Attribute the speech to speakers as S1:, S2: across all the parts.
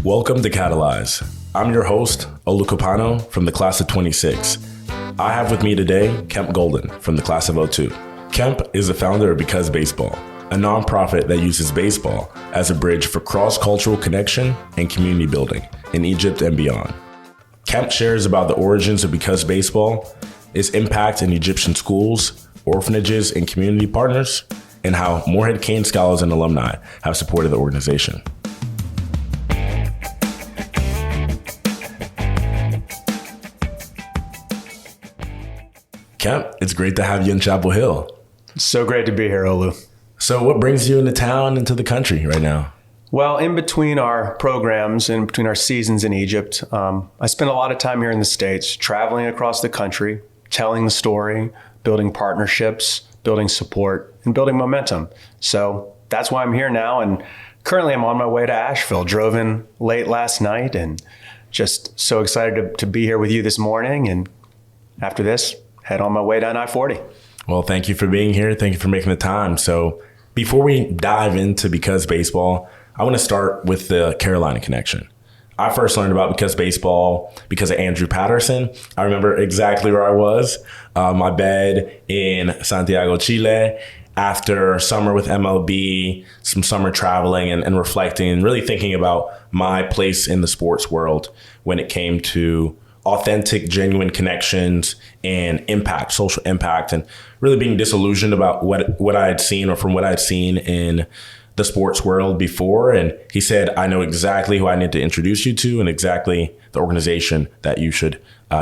S1: Welcome to Catalyze. I'm your host, Olu Kopano from the class of 26. I have with me today Kemp Gouldin from the class of 02. Kemp is the founder of Because Baseball, a nonprofit that uses baseball as a bridge for cross-cultural connection and community building in Egypt and beyond. Kemp shares about the origins of Because Baseball, its impact in Egyptian schools, orphanages, and community partners, and how Morehead-Cain Scholars and Alumni have supported the organization. Kemp, it's great to have you in Chapel Hill.
S2: So great to be here, Olu.
S1: So what brings you into town, into the country right now?
S2: Well, in between our programs, in between our seasons in Egypt, I spent a lot of time here in the States, traveling across the country, telling the story, building partnerships, building support, and building momentum. So that's why I'm here now. And currently I'm on my way to Asheville. Drove in late last night and just so excited to be here with you this morning. And after this, head on my way down I-40.
S1: Well, thank you for being here. Thank you for making the time. So before we dive into Because Baseball, I want to start with the Carolina connection. I first learned about Because Baseball because of Andrew Patterson. I remember exactly where I was, my bed in Santiago, Chile, after summer with MLB, some summer traveling and reflecting and really thinking about my place in the sports world when it came to authentic, genuine connections and impact, social impact, and really being disillusioned about what I had seen or from what I had seen in the sports world before. And he said, I know exactly who I need to introduce you to and exactly the organization that you should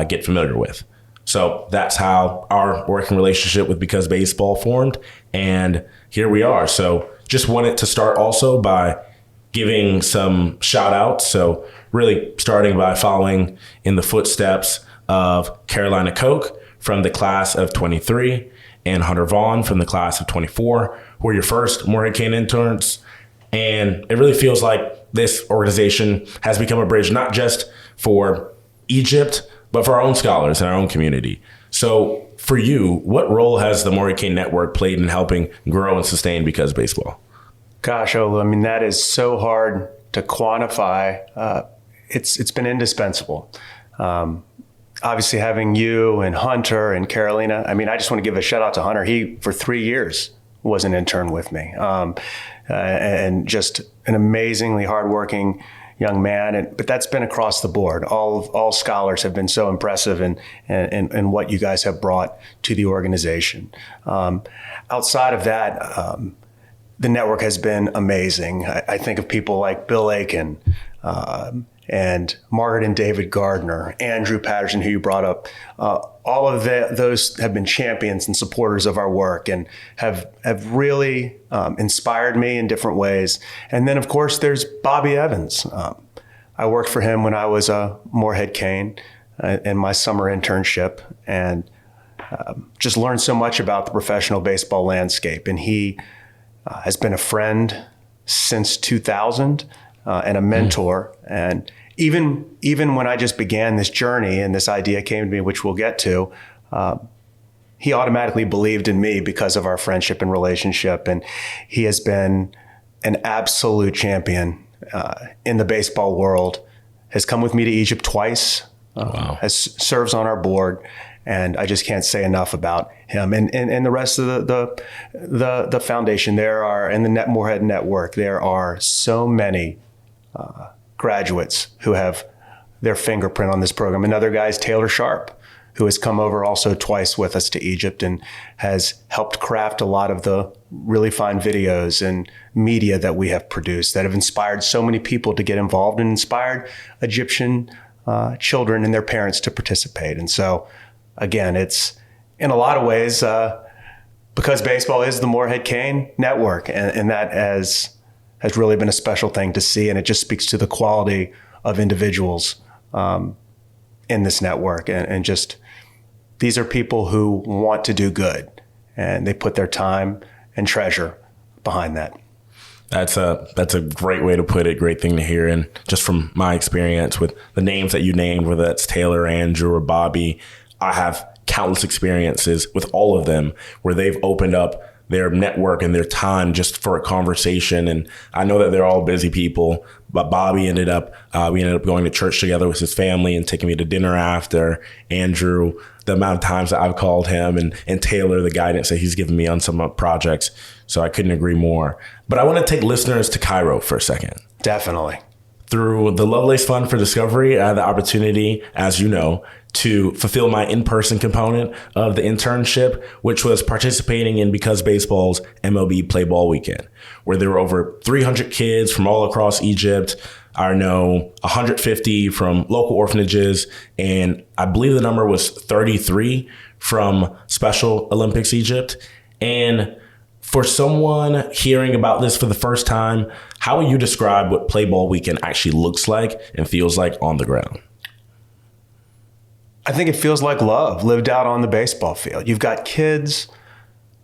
S1: get familiar with. So that's how our working relationship with Because Baseball formed. And here we are. So just wanted to start also by giving some shout outs. So really starting by following in the footsteps of Carolina Koch from the class of 23 and Hunter Vaughn from the class of 24, who are your first Morehead-Cain interns. And it really feels like this organization has become a bridge, not just for Egypt, but for our own scholars and our own community. So for you, what role has the Morehead-Cain Network played in helping grow and sustain Because Baseball?
S2: Gosh, Olu, I mean, that is so hard to quantify. It's been indispensable. Obviously, having you and Hunter and Carolina, I mean, I just want to give a shout out to Hunter. He, for 3 years, was an intern with me, and just an amazingly hardworking young man. But that's been across the board. All scholars have been so impressive in what you guys have brought to the organization. Outside of that, the network has been amazing. I think of people like Bill Aiken, and Margaret and David Gardner, Andrew Patterson, who you brought up. All of those have been champions and supporters of our work and have really inspired me in different ways. And then, of course, there's Bobby Evans. I worked for him when I was a Morehead-Cain in my summer internship, and just learned so much about the professional baseball landscape. And he has been a friend since 2000 and a mentor. And even when I just began this journey and this idea came to me, which we'll get to, he automatically believed in me because of our friendship and relationship. And he has been an absolute champion in the baseball world, has come with me to Egypt twice, serves on our board. And I just can't say enough about him and the rest of the foundation. There are, in the Morehead Network, there are so many graduates who have their fingerprint on this program. Another guy is Taylor Sharp, who has come over also twice with us to Egypt and has helped craft a lot of the really fine videos and media that we have produced that have inspired so many people to get involved and inspired Egyptian children and their parents to participate. And so, again, it's in a lot of ways Because Baseball is the Morehead-Cain Network, and that has really been a special thing to see, and it just speaks to the quality of individuals in this network, and just these are people who want to do good, and they put their time and treasure behind that.
S1: That's a great way to put it. Great thing to hear. And just from my experience with the names that you named, whether that's Taylor, Andrew, or Bobby, I have countless experiences with all of them where they've opened up their network and their time just for a conversation. And I know that they're all busy people, but Bobby we ended up going to church together with his family and taking me to dinner after. Andrew, the amount of times that I've called him, and Taylor, the guidance that he's given me on some projects. So I couldn't agree more. But I want to take listeners to Cairo for a second.
S2: Definitely.
S1: Through the Lovelace Fund for Discovery, I had the opportunity, as you know, to fulfill my in-person component of the internship, which was participating in Because Baseball's MLB Play Ball Weekend, where there were over 300 kids from all across Egypt. I know 150 from local orphanages, and I believe the number was 33 from Special Olympics Egypt. And for someone hearing about this for the first time, how would you describe what Play Ball Weekend actually looks like and feels like on the ground?
S2: I think it feels like love lived out on the baseball field. You've got kids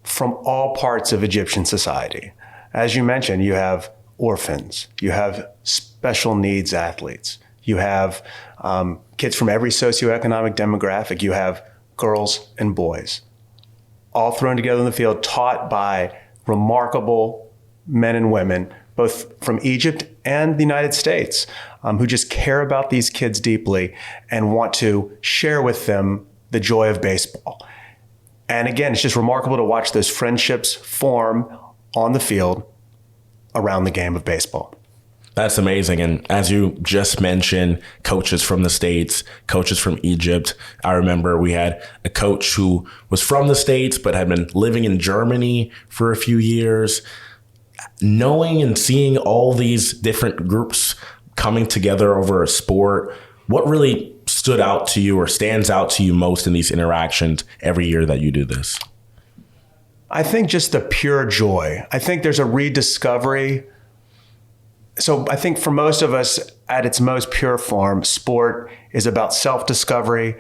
S2: from all parts of Egyptian society. As you mentioned, you have orphans, you have special needs athletes, you have kids from every socioeconomic demographic, you have girls and boys, all thrown together in the field, taught by remarkable men and women, both from Egypt and the United States, who just care about these kids deeply and want to share with them the joy of baseball. And again, it's just remarkable to watch those friendships form on the field around the game of baseball.
S1: That's amazing. And as you just mentioned, coaches from the States, coaches from Egypt. I remember we had a coach who was from the States, but had been living in Germany for a few years. Knowing and seeing all these different groups coming together over a sport, what really stood out to you or stands out to you most in these interactions every year that you do this?
S2: I think just the pure joy. I think there's a rediscovery. So I think for most of us, at its most pure form, sport is about self-discovery.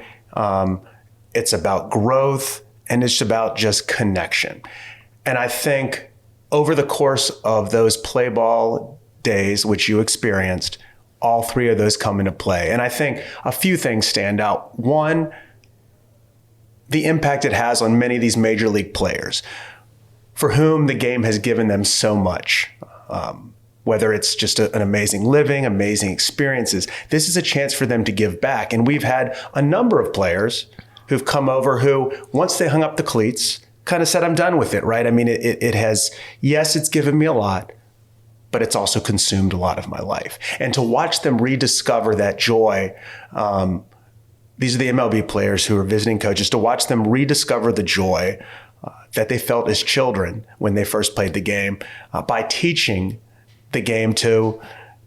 S2: It's about growth, and it's about just connection. And I think over the course of those play ball days, which you experienced, all three of those come into play. And I think a few things stand out. One, the impact it has on many of these major league players for whom the game has given them so much. Whether it's just an amazing living, amazing experiences, this is a chance for them to give back. And we've had a number of players who've come over who, once they hung up the cleats, kind of said, I'm done with it, right? I mean, it has, yes, it's given me a lot, but it's also consumed a lot of my life. And to watch them rediscover that joy, these are the MLB players who are visiting coaches, to watch them rediscover the joy that they felt as children when they first played the game by teaching the game to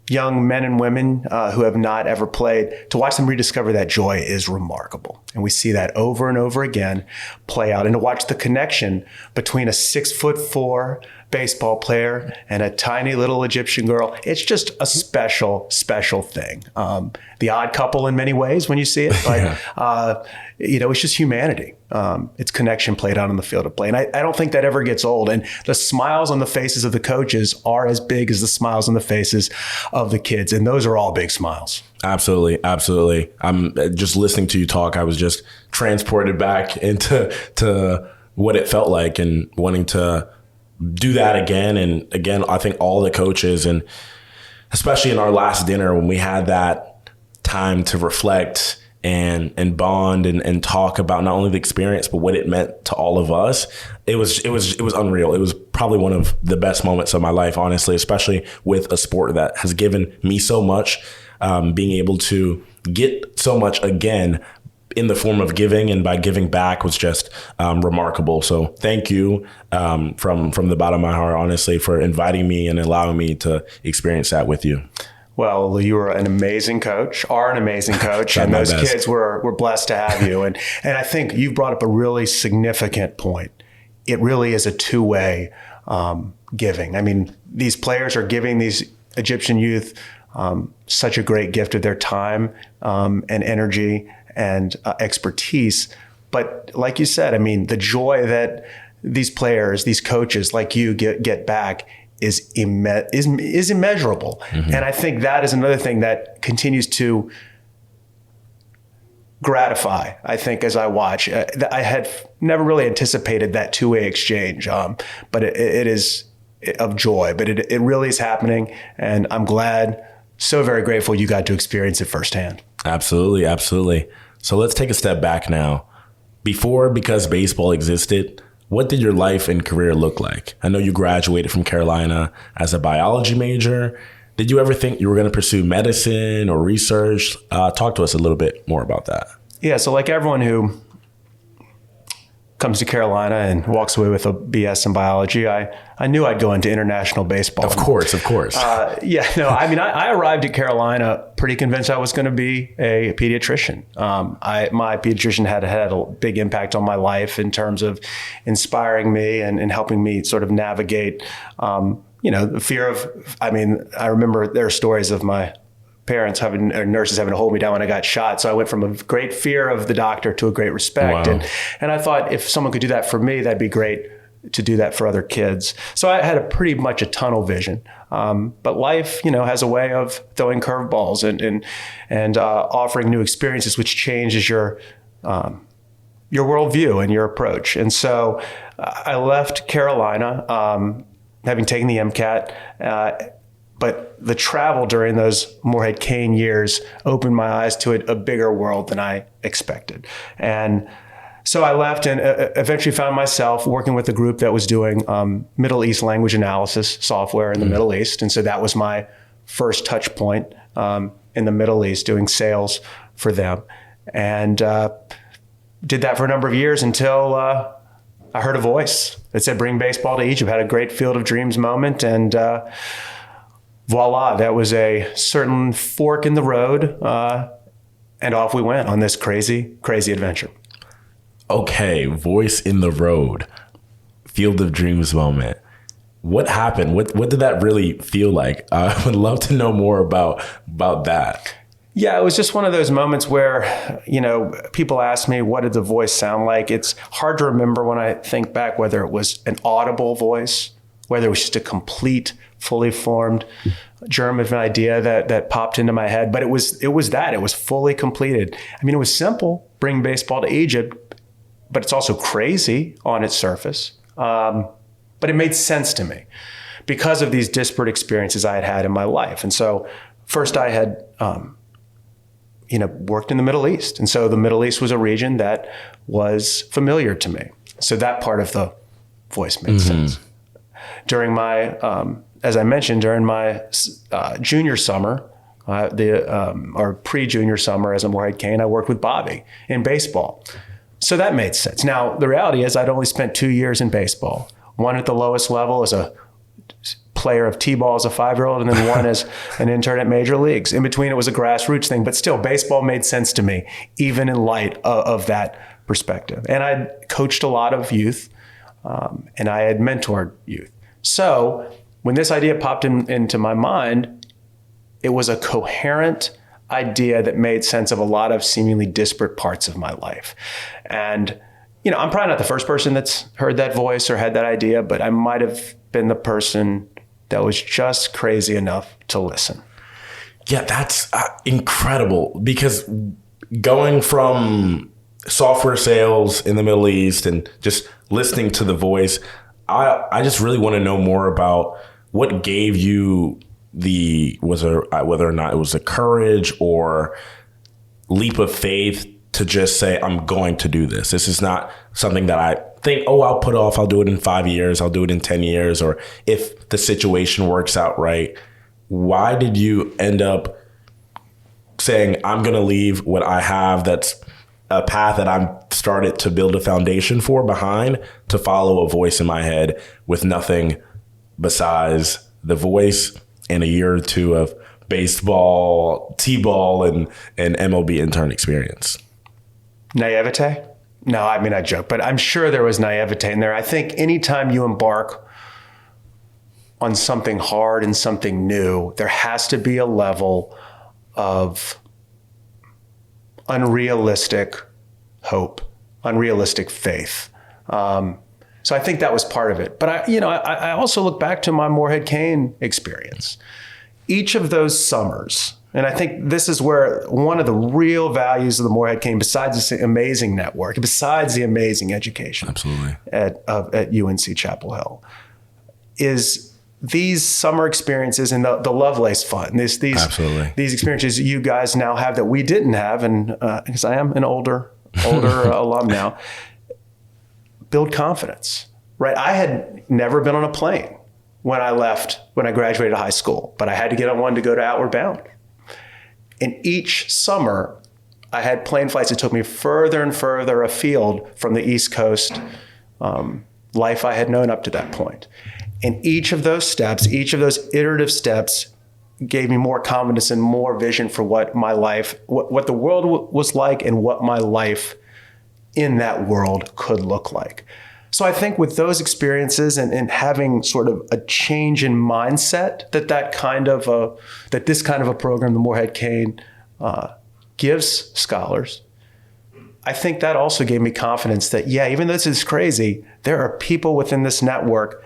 S2: young men and women who have not ever played. To watch them rediscover that joy is remarkable. And we see that over and over again play out. And to watch the connection between a 6'4" baseball player and a tiny little Egyptian girl, it's just a special, special thing. The odd couple in many ways when you see it, but it's just humanity. It's connection played out on the field of play. And I don't think that ever gets old. And the smiles on the faces of the coaches are as big as the smiles on the faces of the kids. And those are all big smiles. Absolutely.
S1: Absolutely. I'm just listening to you talk. I was just transported back into what it felt like and wanting to do that again. And again, I think all the coaches, and especially in our last dinner when we had that time to reflect and bond and talk about not only the experience, but what it meant to all of us. It was unreal. It was probably one of the best moments of my life, honestly, especially with a sport that has given me so much, being able to get so much again in the form of giving and by giving back was just remarkable. So thank you from the bottom of my heart, honestly, for inviting me and allowing me to experience that with you.
S2: Well, you are an amazing coach, and those kids were blessed to have you. And I think you've brought up a really significant point. It really is a two-way giving. I mean, these players are giving these Egyptian youth such a great gift of their time and energy and expertise. But like you said, I mean, the joy that these players, these coaches like you get back is immeasurable. Mm-hmm. And I think that is another thing that continues to gratify, I think, as I watch. I had never really anticipated that two-way exchange, but it is of joy. But it really is happening, and I'm glad, so very grateful you got to experience it firsthand.
S1: Absolutely, absolutely. So let's take a step back now. Before Because Baseball existed, what did your life and career look like? I know you graduated from Carolina as a biology major. Did you ever think you were going to pursue medicine or research? Talk to us a little bit more about that.
S2: Yeah, so like everyone who comes to Carolina and walks away with a BS in biology, I knew I'd go into international baseball.
S1: Of course.
S2: I arrived at Carolina pretty convinced I was going to be a pediatrician. My pediatrician had a big impact on my life in terms of inspiring me and helping me sort of navigate, the fear of, I remember there are stories of my parents nurses having to hold me down when I got shot. So I went from a great fear of the doctor to a great respect.
S1: Wow.
S2: And I thought if someone could do that for me, that'd be great to do that for other kids. So I had pretty much a tunnel vision. But life, has a way of throwing curveballs and offering new experiences, which changes your worldview and your approach. And so I left Carolina, having taken the MCAT, but the travel during those Morehead-Cain years opened my eyes to a bigger world than I expected. And so I left and eventually found myself working with a group that was doing Middle East language analysis software in the Middle East. And so that was my first touch point in the Middle East, doing sales for them. And did that for a number of years until I heard a voice that said, "Bring baseball to Egypt." Had a great Field of Dreams moment, and voila, that was a certain fork in the road, and off we went on this crazy, crazy adventure.
S1: Okay, voice in the road, Field of Dreams moment. What happened? What did that really feel like? I would love to know more about that.
S2: Yeah, it was just one of those moments where, people ask me, what did the voice sound like? It's hard to remember when I think back whether it was an audible voice, whether it was just a complete, fully formed germ of an idea that popped into my head. But it was that. It was fully completed. It was simple, bring baseball to Egypt, but it's also crazy on its surface. But it made sense to me because of these disparate experiences I had had in my life. And so first I had worked in the Middle East. And so the Middle East was a region that was familiar to me. So that part of the voice made sense. During my, as I mentioned, during my junior summer, or pre-junior summer as a Morehead-Cain, I worked with Bobby in baseball. So that made sense. Now, the reality is I'd only spent 2 years in baseball, one at the lowest level as a player of T-ball as a 5-year-old, and then one as an intern at major leagues. In between, it was a grassroots thing, but still, baseball made sense to me, even in light of that perspective. And I coached a lot of youth, and I had mentored youth. So when this idea popped into my mind, it was a coherent idea that made sense of a lot of seemingly disparate parts of my life. And, I'm probably not the first person that's heard that voice or had that idea, but I might have been the person that was just crazy enough to listen.
S1: Yeah, that's incredible, because going from software sales in the Middle East and just listening to the voice, I just really want to know more about what gave you whether or not it was a courage or leap of faith to just say, I'm going to do this. This is not something that I think, I'll put off. I'll do it in 5 years. I'll do it in 10 years. Or if the situation works out right. Why did you end up saying, I'm going to leave what I have that's a path that I'm started to build a foundation for behind, to follow a voice in my head with nothing besides the voice and a year or two of baseball, T-ball, and MLB intern experience?
S2: Naivete? No, I joke, but I'm sure there was naivete in there. I think anytime you embark on something hard and something new, there has to be a level of unrealistic hope, unrealistic faith. So I think that was part of it. But I also look back to my Morehead-Cain experience. Each of those summers And I think this is where one of the real values of the Morehead-Cain, besides this amazing network, besides the amazing education
S1: Absolutely.
S2: at UNC Chapel Hill, is these summer experiences and the Lovelace Fund.
S1: Absolutely.
S2: These experiences you guys now have that we didn't have, and because I am an older alum now, build confidence, right? I had never been on a plane when I graduated high school, but I had to get on one to go to Outward Bound. And each summer, I had plane flights that took me further and further afield from the East Coast life I had known up to that point. And each of those steps, each of those iterative steps gave me more confidence and more vision for what my life, what the world was like and what my life in that world could look like. So I think with those experiences and having sort of a change in mindset that this kind of a program, the Morehead-Cain, gives scholars, I think that also gave me confidence that, yeah, even though this is crazy, there are people within this network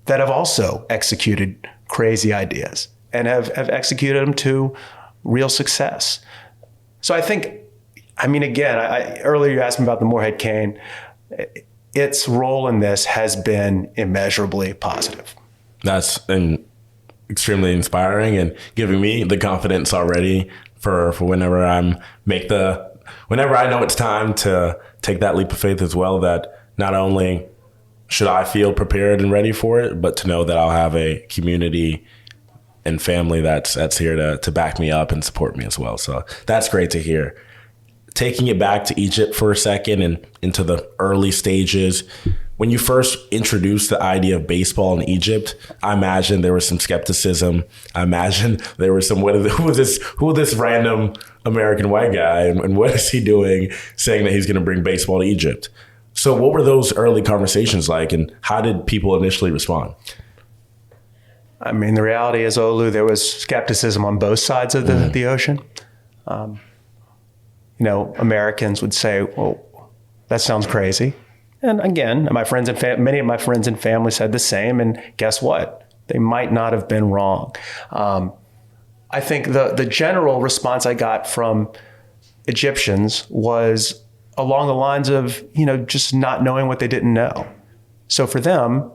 S2: that have also executed crazy ideas and have executed them to real success. So I think, again, earlier you asked me about the Morehead-Cain. Its role in this has been immeasurably positive.
S1: That's extremely inspiring and giving me the confidence already for whenever whenever I know it's time to take that leap of faith as well, that not only should I feel prepared and ready for it, but to know that I'll have a community and family that's here to back me up and support me as well. So that's great to hear. Taking it back to Egypt for a second and into the early stages, when you first introduced the idea of baseball in Egypt, I imagine there was some skepticism. I imagine there was some, who this random American white guy and what is he doing saying that he's going to bring baseball to Egypt? So what were those early conversations like, and how did people initially respond?
S2: I mean, the reality is, Olu, there was skepticism on both sides of the ocean. Americans would say, well, that sounds crazy. And again, many of my friends and family said the same. And guess what? They might not have been wrong. I think the general response I got from Egyptians was along the lines of, just not knowing what they didn't know. So for them,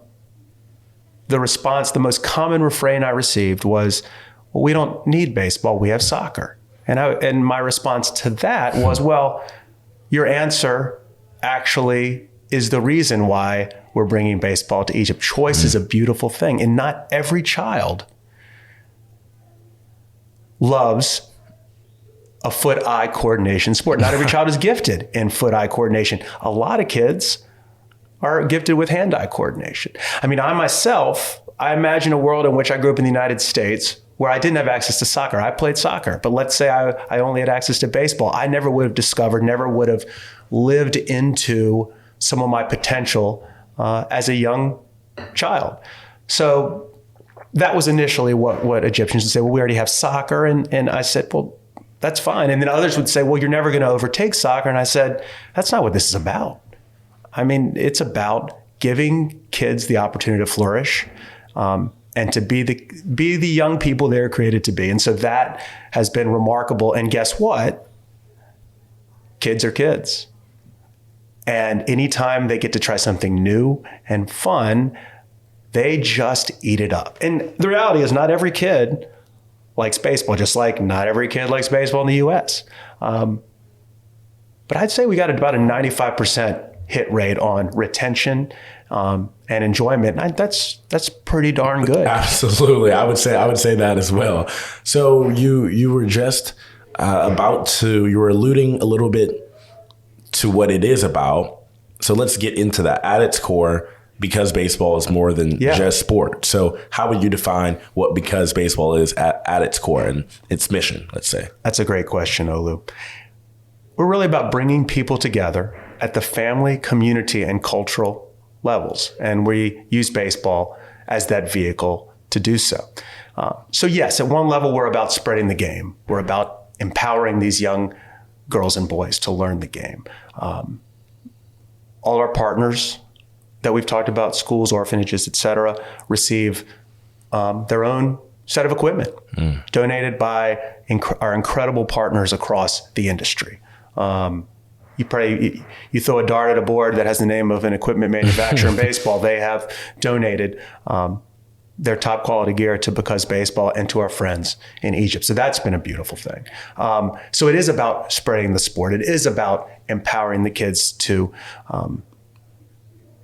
S2: the most common refrain I received was, well, we don't need baseball, we have soccer. And my response to that was, well, your answer actually is the reason why we're bringing baseball to Egypt. Choice is a beautiful thing, and not every child loves a foot-eye coordination sport. Not every child is gifted in foot-eye coordination. A lot of kids are gifted with hand-eye coordination. I imagine a world in which I grew up in the United States where I didn't have access to soccer. I played soccer, but let's say I only had access to baseball. I never would have discovered, never would have lived into some of my potential as a young child. So that was initially what Egyptians would say, well, we already have soccer. And I said, well, that's fine. And then others would say, well, you're never going to overtake soccer. And I said, that's not what this is about. I mean, it's about giving kids the opportunity to flourish and to be the young people they're created to be. And so that has been remarkable. And guess what? Kids are kids. And anytime they get to try something new and fun, they just eat it up. And the reality is not every kid likes baseball, just like not every kid likes baseball in the U.S. But I'd say we got about a 95% hit rate on retention and enjoyment. And that's pretty darn good.
S1: Absolutely. I would say that as well. So you were just you were alluding a little bit to what it is about. So let's get into that. At its core, because baseball is more than just sport. So how would you define what because baseball is at its core and its mission, let's say?
S2: That's a great question, Olu. We're really about bringing people together at the family, community, and cultural levels. And we use baseball as that vehicle to do so. So yes, at one level, we're about spreading the game. We're about empowering these young girls and boys to learn the game. All our partners that we've talked about, schools, orphanages, et cetera, receive their own set of equipment donated by our incredible partners across the industry. You throw a dart at a board that has the name of an equipment manufacturer in baseball. They have donated their top quality gear to Because Baseball and to our friends in Egypt. So that's been a beautiful thing. So it is about spreading the sport. It is about empowering the kids to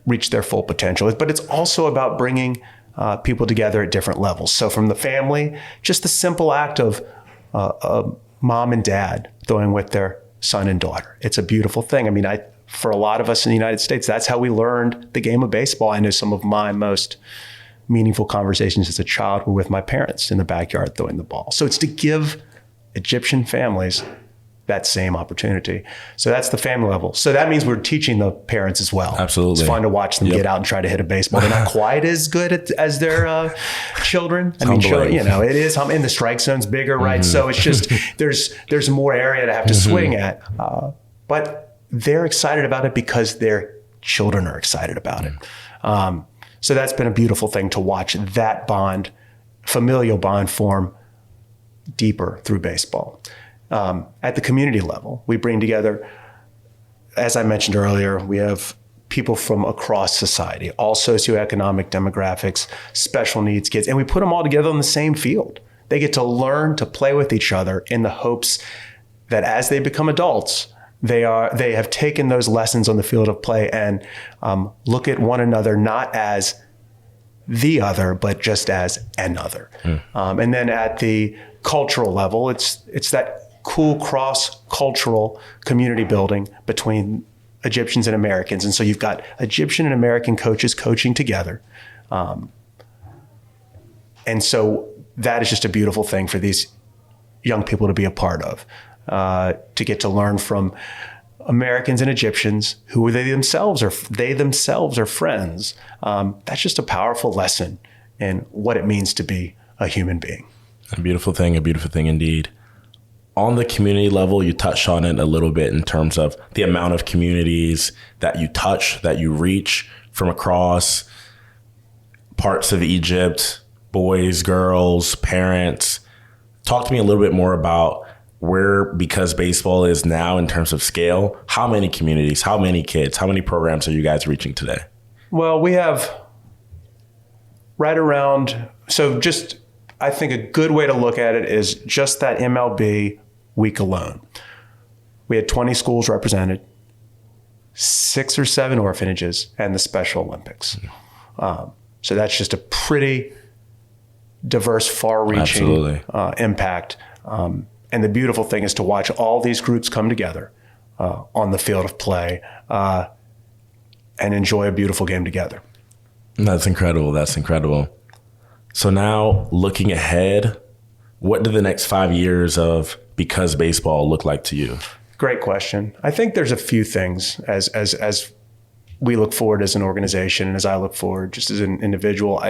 S2: reach their full potential. But it's also about bringing people together at different levels. So from the family, just the simple act of mom and dad throwing with their son and daughter. It's a beautiful thing. I mean, for a lot of us in the United States, that's how we learned the game of baseball. I know some of my most meaningful conversations as a child were with my parents in the backyard throwing the ball. So it's to give Egyptian families that same opportunity. So that's the family level. So that means we're teaching the parents as well.
S1: Absolutely.
S2: It's fun to watch them get out and try to hit a baseball. They're not quite as good as their children. I mean, children, it is, and the strike zone's bigger, right? So it's just, there's more area to have to swing at. But they're excited about it because their children are excited about it. So that's been a beautiful thing to watch that bond, familial bond, form deeper through baseball. At the community level, we bring together, as I mentioned earlier, we have people from across society, all socioeconomic demographics, special needs kids, and we put them all together on the same field. They get to learn to play with each other in the hopes that as they become adults, they have taken those lessons on the field of play and look at one another not as the other, but just as another. And then at the cultural level, it's that cool cross-cultural community building between Egyptians and Americans. And so you've got Egyptian and American coaches coaching together. And so that is just a beautiful thing for these young people to be a part of, to get to learn from Americans and Egyptians who they themselves are friends. That's just a powerful lesson in what it means to be a human being.
S1: A beautiful thing indeed. On the community level, you touched on it a little bit in terms of the amount of communities that you touch, that you reach from across parts of Egypt, boys, girls, parents. Talk to me a little bit more about where Because Baseball is now in terms of scale. How many communities, how many kids, how many programs are you guys reaching today?
S2: Well, we have right around, I think a good way to look at it is just that MLB week alone. We had 20 schools represented, 6 or 7 orphanages, and the Special Olympics. So that's just a pretty diverse, far-reaching impact. And the beautiful thing is to watch all these groups come together on the field of play and enjoy a beautiful game together.
S1: That's incredible. So now, looking ahead, what do the next 5 years of Because Baseball look like to you?
S2: Great question. I think there's a few things as we look forward as an organization and as I look forward just as an individual.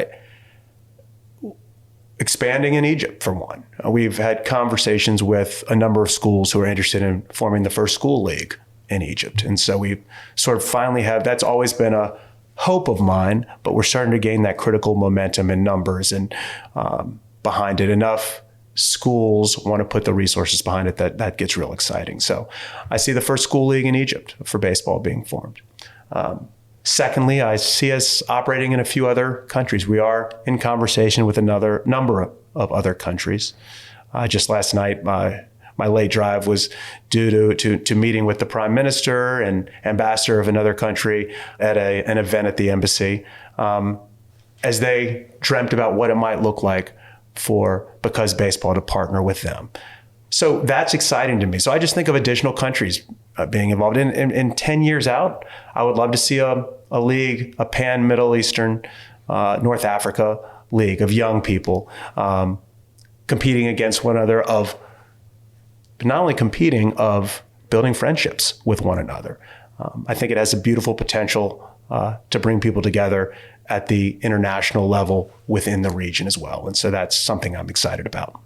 S2: Expanding in Egypt, for one. We've had conversations with a number of schools who are interested in forming the first school league in Egypt. And so we sort of finally that's always been a hope of mine, but we're starting to gain that critical momentum in numbers and behind it. Enough schools want to put the resources behind it that gets real exciting. So I see the first school league in Egypt for baseball being formed. Secondly, I see us operating in a few other countries. We are in conversation with another number of other countries. Just last night, my late drive was due to meeting with the Prime Minister and ambassador of another country at an event at the embassy, as they dreamt about what it might look like for Because Baseball to partner with them. So that's exciting to me. So I just think of additional countries being involved. In 10 years out, I would love to see a league, a pan-Middle Eastern, North Africa league of young people competing against one another, of not only competing, of building friendships with one another. I think it has a beautiful potential to bring people together at the international level within the region as well. And so that's something I'm excited about.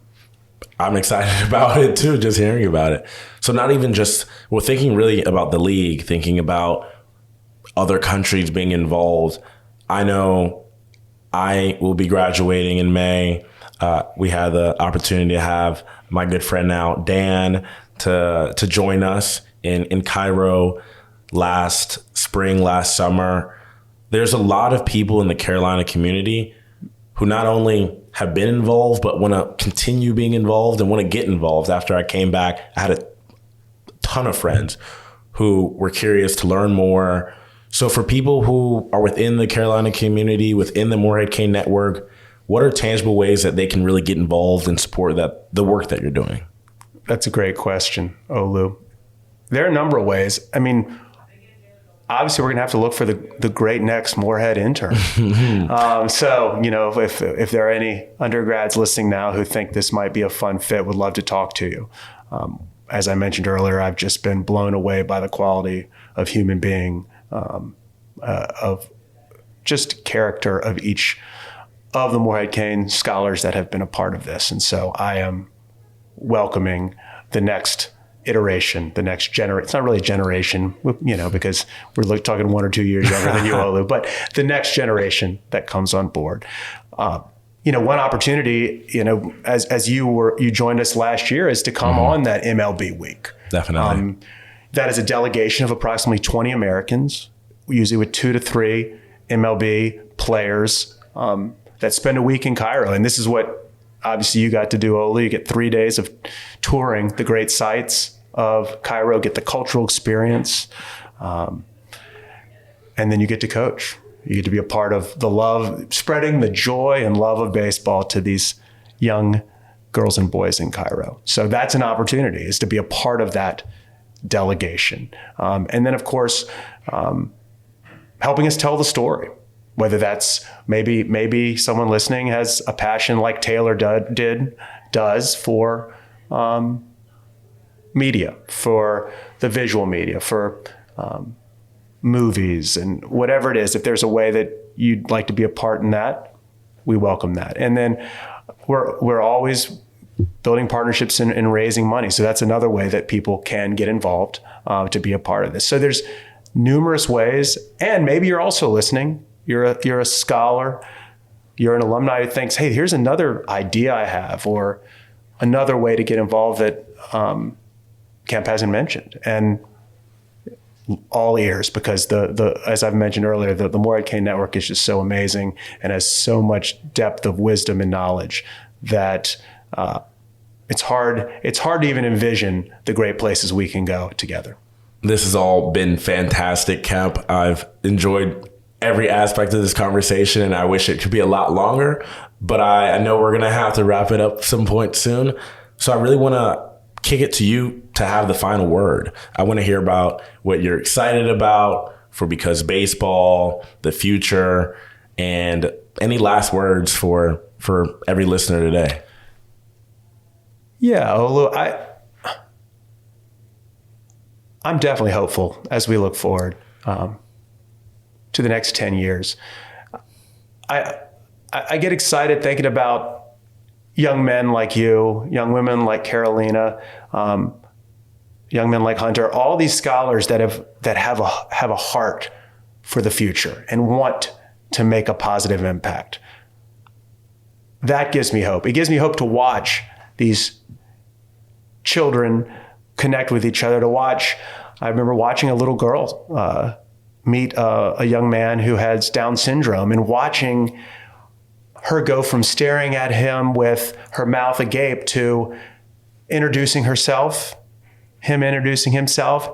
S1: I'm excited about it too, just hearing about it. So not even just, we're thinking really about the league, thinking about other countries being involved. I know I will be graduating in May. we had the opportunity to have my good friend now, Dan, to join us in Cairo last spring, last summer. There's a lot of people in the Carolina community who not only have been involved, but want to continue being involved and want to get involved. After I came back, I had a ton of friends who were curious to learn more. So for people who are within the Carolina community, within the Morehead-Cain network, what are tangible ways that they can really get involved and support the work that you're doing?
S2: That's a great question, Olu. There are a number of ways. I mean, obviously, we're going to have to look for the great next Morehead intern. So, if there are any undergrads listening now who think this might be a fun fit, would love to talk to you. As I mentioned earlier, I've just been blown away by the quality of human being, of just character of each of the Morehead-Cain scholars that have been a part of this. And so I am welcoming the next iteration, the next generation. It's not really a generation, because we're talking 1 or 2 years younger than you, Olu, but the next generation that comes on board. One opportunity, as you joined us last year, is to come on that MLB week.
S1: Definitely.
S2: That is a delegation of approximately 20 Americans, usually with 2 to 3 MLB players that spend a week in Cairo. And this is what obviously you got to do, Olu. You get 3 days of touring the great sites of Cairo, get the cultural experience, and then you get to coach. You get to be a part of the love, spreading the joy and love of baseball to these young girls and boys in Cairo. So that's an opportunity, is to be a part of that delegation. And then, of course, helping us tell the story, whether that's maybe someone listening has a passion like Taylor does for media, for the visual media, for movies, and whatever it is. If there's a way that you'd like to be a part in that, we welcome that. And then we're always building partnerships and raising money. So that's another way that people can get involved to be a part of this. So there's numerous ways. And maybe you're also listening. You're a scholar. You're an alumni who thinks, hey, here's another idea I have, or another way to get involved that Kemp hasn't mentioned. And all ears, because as I've mentioned earlier, the Morehead-Cain network is just so amazing and has so much depth of wisdom and knowledge that it's hard to even envision the great places we can go together.
S1: This has all been fantastic, Kemp. I've enjoyed every aspect of this conversation, and I wish it could be a lot longer, but I know we're going to have to wrap it up some point soon. So I really want to kick it to you to have the final word. I want to hear about what you're excited about for Because Baseball, the future, and any last words for every listener today.
S2: Yeah, Olu, I'm definitely hopeful as we look forward to the next 10 years. I get excited thinking about young men like you, young women like Carolina, young men like Hunter, all these scholars that have a heart for the future and want to make a positive impact. That gives me hope. It gives me hope to watch these children connect with each other, I remember watching a little girl meet a young man who has Down syndrome, and watching her go from staring at him with her mouth agape to introducing herself, him introducing himself,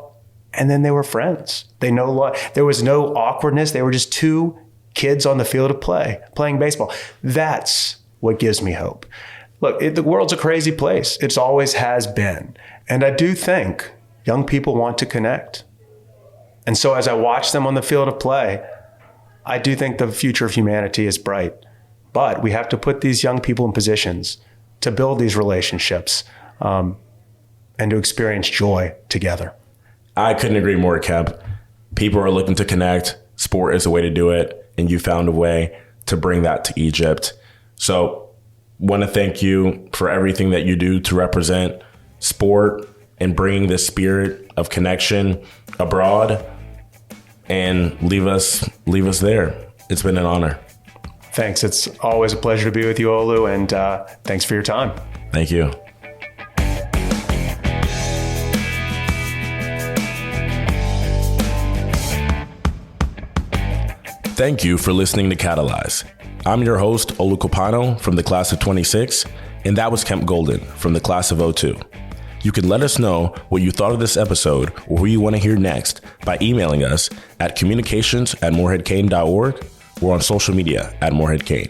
S2: and then they were friends. There was no awkwardness. They were just two kids on the field of play, playing baseball. That's what gives me hope. Look, the world's a crazy place. It always has been. And I do think young people want to connect. And so as I watch them on the field of play, I do think the future of humanity is bright. But we have to put these young people in positions to build these relationships and to experience joy together.
S1: I couldn't agree more, Kemp. People are looking to connect. Sport is a way to do it. And you found a way to bring that to Egypt. So want to thank you for everything that you do to represent sport and bring this spirit of connection abroad, and leave us there. It's been an honor.
S2: Thanks. It's always a pleasure to be with you, Olu, and thanks for your time.
S1: Thank you. Thank you for listening to Catalyze. I'm your host, Olu Kopano from the class of 26, and that was Kemp Gouldin from the class of 02. You can let us know what you thought of this episode or who you want to hear next by emailing us at communications@moreheadcain.org or on social media @Morehead-Cain.